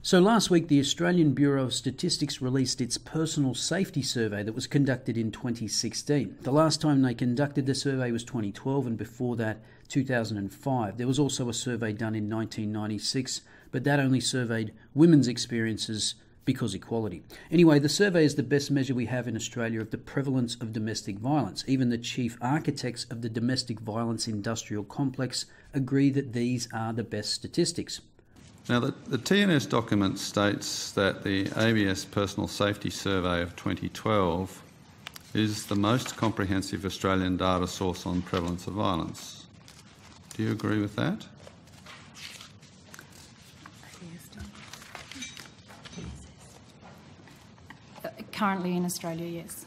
So last week, the Australian Bureau of Statistics released its personal safety survey that was conducted in 2016. The last time they conducted the survey was 2012, and before that, 2005. There was also a survey done in 1996, but that only surveyed women's experiences because equality. Anyway, the survey is the best measure we have in Australia of the prevalence of domestic violence. Even the chief architects of the domestic violence industrial complex agree that these are the best statistics. Now, the TNS document states that the ABS Personal Safety Survey of 2012 is the most comprehensive Australian data source on prevalence of violence. Do you agree with that? Currently in Australia, yes.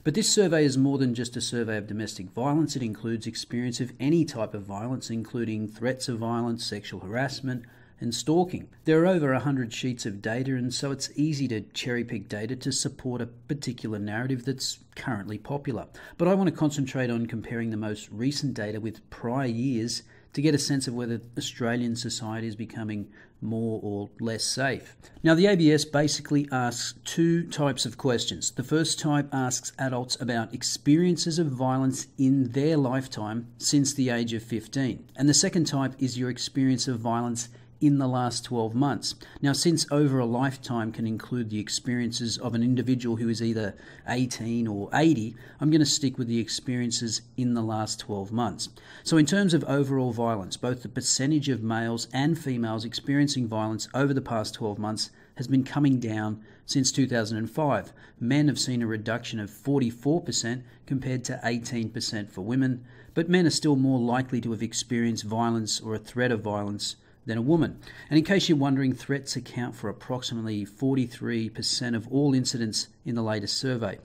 But this survey is more than just a survey of domestic violence. It includes experience of any type of violence, including threats of violence, sexual harassment, and stalking. There are over 100 sheets of data, and so it's easy to cherry-pick data to support a particular narrative that's currently popular. But I want to concentrate on comparing the most recent data with prior years to get a sense of whether Australian society is becoming more or less safe. Now, the ABS basically asks two types of questions. The first type asks adults about experiences of violence in their lifetime since the age of 15. And the second type is your experience of violence in the last 12 months. Now, since over a lifetime can include the experiences of an individual who is either 18 or 80, I'm going to stick with the experiences in the last 12 months. So in terms of overall violence, both the percentage of males and females experiencing violence over the past 12 months has been coming down since 2005. Men have seen a reduction of 44% compared to 18% for women, but men are still more likely to have experienced violence or a threat of violence than a woman. And in case you're wondering, threats account for approximately 43% of all incidents in the latest survey.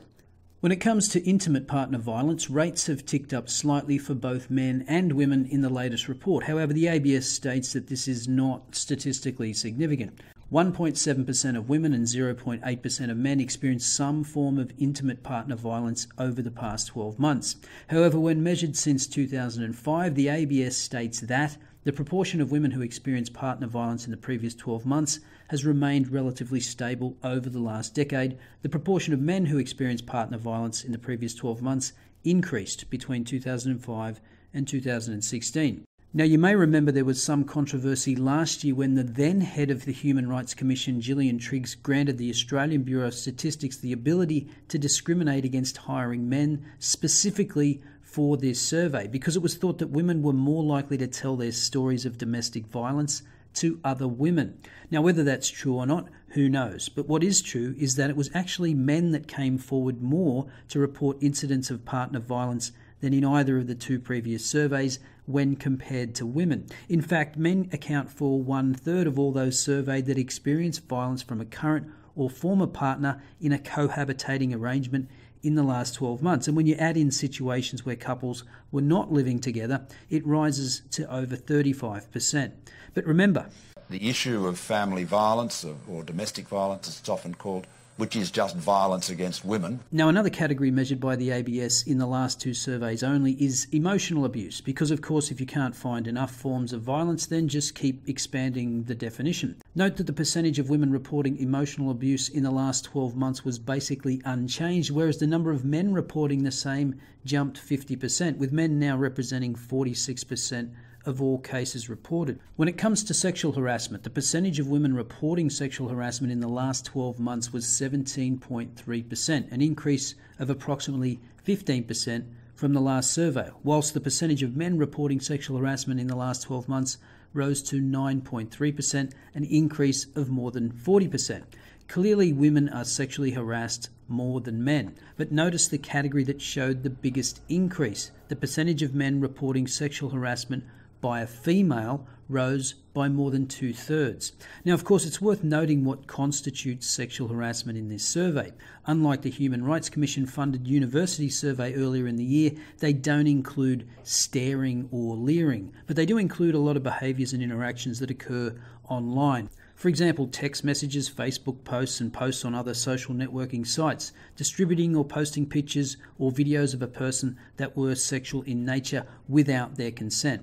When it comes to intimate partner violence, rates have ticked up slightly for both men and women in the latest report. However, the ABS states that this is not statistically significant. 1.7% of women and 0.8% of men experienced some form of intimate partner violence over the past 12 months. However, when measured since 2005, the ABS states that the proportion of women who experienced partner violence in the previous 12 months has remained relatively stable over the last decade. The proportion of men who experienced partner violence in the previous 12 months increased between 2005 and 2016. Now, you may remember there was some controversy last year when the then head of the Human Rights Commission, Gillian Triggs, granted the Australian Bureau of Statistics the ability to discriminate against hiring men specifically for this survey, because it was thought that women were more likely to tell their stories of domestic violence to other women. Now, whether that's true or not, who knows? But what is true is that it was actually men that came forward more to report incidents of partner violence than in either of the two previous surveys when compared to women. In fact, men account for 1/3 of all those surveyed that experienced violence from a current or former partner in a cohabitating arrangement in the last 12 months. And when you add in situations where couples were not living together, it rises to over 35%. But remember, the issue of family violence or domestic violence, as it's often called, which is just violence against women. Now, another category measured by the ABS in the last two surveys only is emotional abuse, because of course if you can't find enough forms of violence, then just keep expanding the definition. Note that the percentage of women reporting emotional abuse in the last 12 months was basically unchanged, whereas the number of men reporting the same jumped 50%, with men now representing 46% of all cases reported. When it comes to sexual harassment, the percentage of women reporting sexual harassment in the last 12 months was 17.3%, an increase of approximately 15% from the last survey, whilst the percentage of men reporting sexual harassment in the last 12 months rose to 9.3%, an increase of more than 40%. Clearly, women are sexually harassed more than men, but notice the category that showed the biggest increase. The percentage of men reporting sexual harassment by a female rose by more than 2/3. Now, of course, it's worth noting what constitutes sexual harassment in this survey. Unlike the Human Rights Commission funded university survey earlier in the year, they don't include staring or leering, but they do include a lot of behaviours and interactions that occur online. For example, text messages, Facebook posts, and posts on other social networking sites, distributing or posting pictures or videos of a person that were sexual in nature without their consent.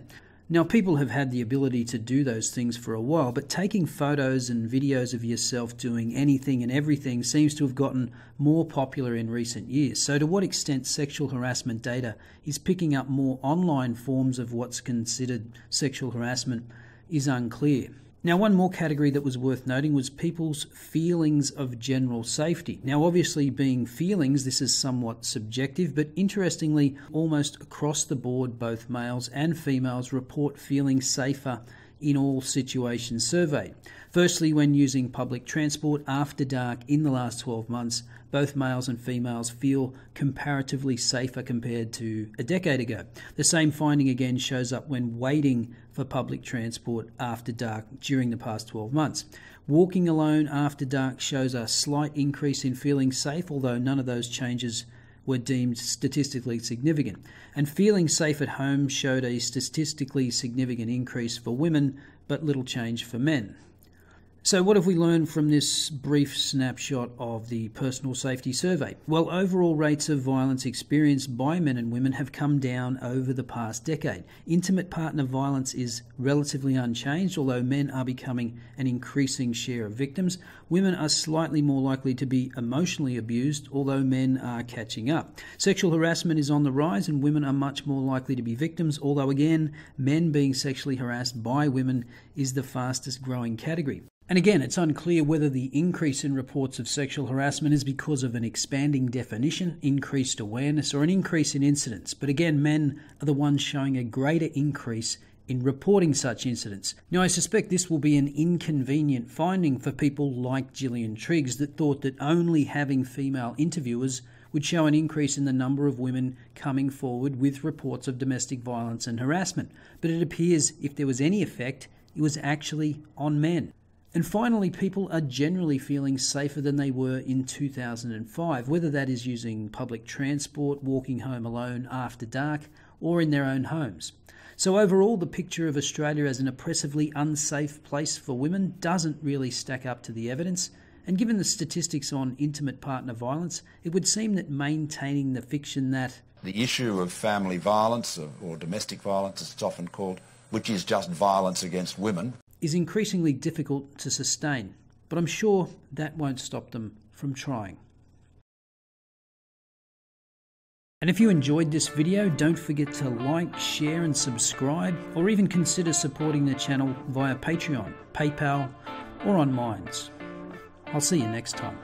Now, people have had the ability to do those things for a while, but taking photos and videos of yourself doing anything and everything seems to have gotten more popular in recent years. So to what extent sexual harassment data is picking up more online forms of what's considered sexual harassment is unclear. Now, one more category that was worth noting was people's feelings of general safety. Now, obviously being feelings, this is somewhat subjective, but interestingly, almost across the board, both males and females report feeling safer in all situations surveyed. Firstly, when using public transport after dark in the last 12 months, both males and females feel comparatively safer compared to a decade ago. The same finding again shows up when waiting for public transport after dark during the past 12 months. Walking alone after dark shows a slight increase in feeling safe, although none of those changes were deemed statistically significant. And feeling safe at home showed a statistically significant increase for women, but little change for men. So what have we learned from this brief snapshot of the personal safety survey? Well, overall rates of violence experienced by men and women have come down over the past decade. Intimate partner violence is relatively unchanged, although men are becoming an increasing share of victims. Women are slightly more likely to be emotionally abused, although men are catching up. Sexual harassment is on the rise and women are much more likely to be victims, although again, men being sexually harassed by women is the fastest growing category. And again, it's unclear whether the increase in reports of sexual harassment is because of an expanding definition, increased awareness, or an increase in incidents. But again, men are the ones showing a greater increase in reporting such incidents. Now, I suspect this will be an inconvenient finding for people like Gillian Triggs that thought that only having female interviewers would show an increase in the number of women coming forward with reports of domestic violence and harassment. But it appears if there was any effect, it was actually on men. And finally, people are generally feeling safer than they were in 2005, whether that is using public transport, walking home alone after dark, or in their own homes. So overall, the picture of Australia as an oppressively unsafe place for women doesn't really stack up to the evidence. And given the statistics on intimate partner violence, it would seem that maintaining the fiction that the issue of family violence, or domestic violence as it's often called, which is just violence against women, is increasingly difficult to sustain, but I'm sure that won't stop them from trying. And if you enjoyed this video, don't forget to like, share and subscribe, or even consider supporting the channel via Patreon, PayPal or on Minds. I'll see you next time.